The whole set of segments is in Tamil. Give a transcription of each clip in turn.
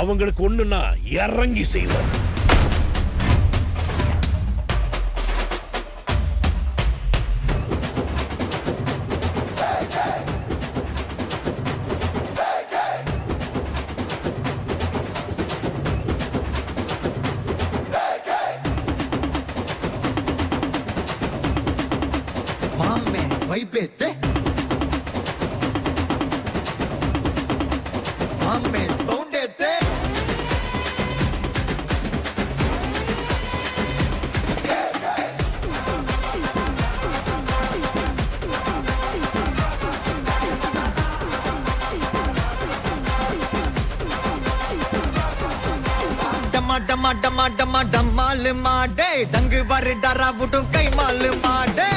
அவங்களுக்கு ஒண்ணுன்னா இறங்கி செய்வோம். வைப்பேத்தே மாமே சவுண்டேத்தே டமா டமா டமா டமா டமாலு மாடே டங்கு வரு டரா விட்டும் கை மாலு மாடே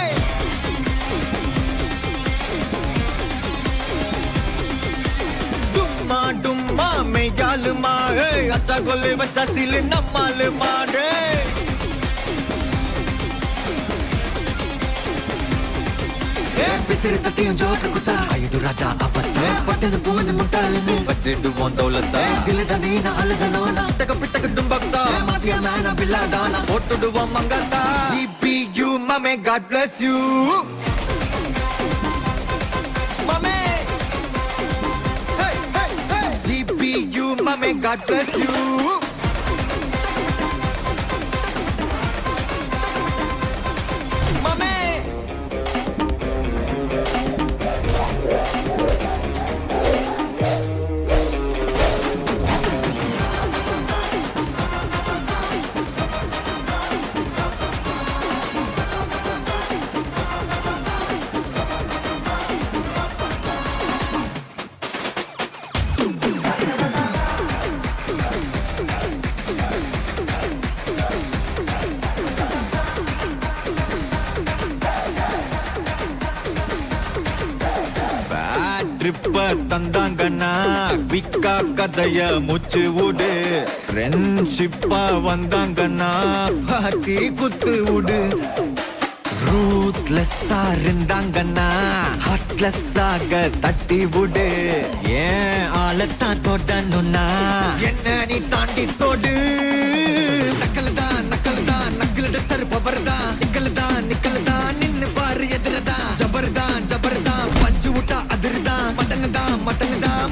டும்மா மெய்யாலுமா அச்சா கொல்லு வச்சா சிலு நம்மாலு மாடே பிசிறு தட்டியும் ஜோக்க குத்தா ஐயோ ராஜா அப்பத்த பட்டனு போன முட்டாளனு வச்சிடுவோம் தௌலத்தா தில்ல நீனா அழுதனோனா தக பிட்டக டும்பக்தா மாஃபியா மேனா பில்லாடானா போட்டுடுவோம் மங்கத்தா GPU மாமே God bless you மாமே GPU மாமே God bless you மாமே ட்ரிப்ப தந்தாங்கன்னா விக்கா கதைய முச்சு விடு ஃப்ரெண்ட்ஷிப்பா வந்தாங்கன்னா பாட்டி குத்து விடு ரூத்லெஸ்ஸா இருந்தாங்கன்னா ஹார்ட்லெஸ்ஸாக தட்டி விடு ஏன் ஆளத்தான் தொடணும்னா என்ன நீ தாண்டி தொடு நக்கல்தான் நக்கல் டஸ்டர் பவர்தான் நிக்கல்தான் நின்னு பாரு எதிரதான் ஜபர்தான் பஞ்சு விட்டா அதிர்தான் மட்டனுதான்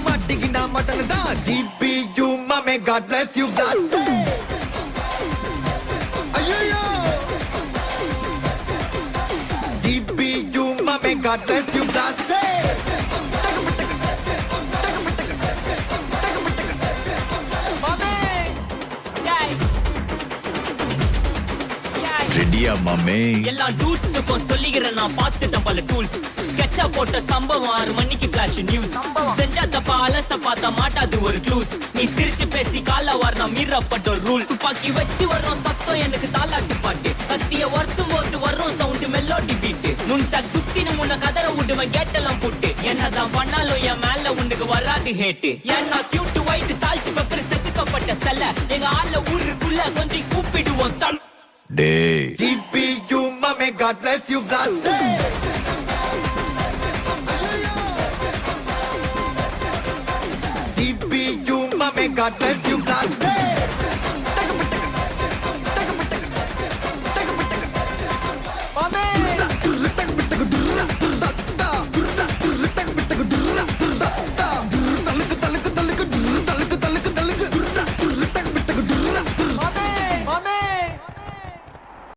மாட்டிக்கினா மட்டனுதான் GPU மாமே God bless you blast ஐயோ GPU மாமே God bless you blast ரெடியா மாமே எல்லா டூட்ஸுக்கும் சொல்லிக்கிறேன் நான் பார்த்துட்டேன் பல டூல்ஸ் ஸ்கெட்சா போட்ட சம்பவம் 6 மணிக்கு ஃபிளாஷ் நியூஸ் செஞ்சா தப்பா அலச பார்த்தா மாட்டாது ஒரு க்ளூஸ் நீ சிரிச்சு பேசி கால வரணும் மீறப்பட்ட ரூல் துப்பாக்கி வச்சு வர்றோம் சத்தம் எனக்கு தாலாட்டு பாட்டு கத்திய வருஷம் போது வர்றோம் சவுண்ட் மெலோடி பீட்டு நுண்சாக் சுத்தினு முன்ன கதற விடுவேன் கேட்டெல்லாம் போட்டு என்னதான் பண்ணாலும் என் மேல உனக்கு வராது ஹேட்டு ஏன்னா கியூட் ஒயிட் சால்ட் பெப்பர் செதுக்கப்பட்ட செல்ல எங்க ஆள ஊருக்குள்ள கொஞ்சம் கூப்பிடுவோம் தம் டேய் GPU மாமே God bless you blast GPU மாமே God bless you blast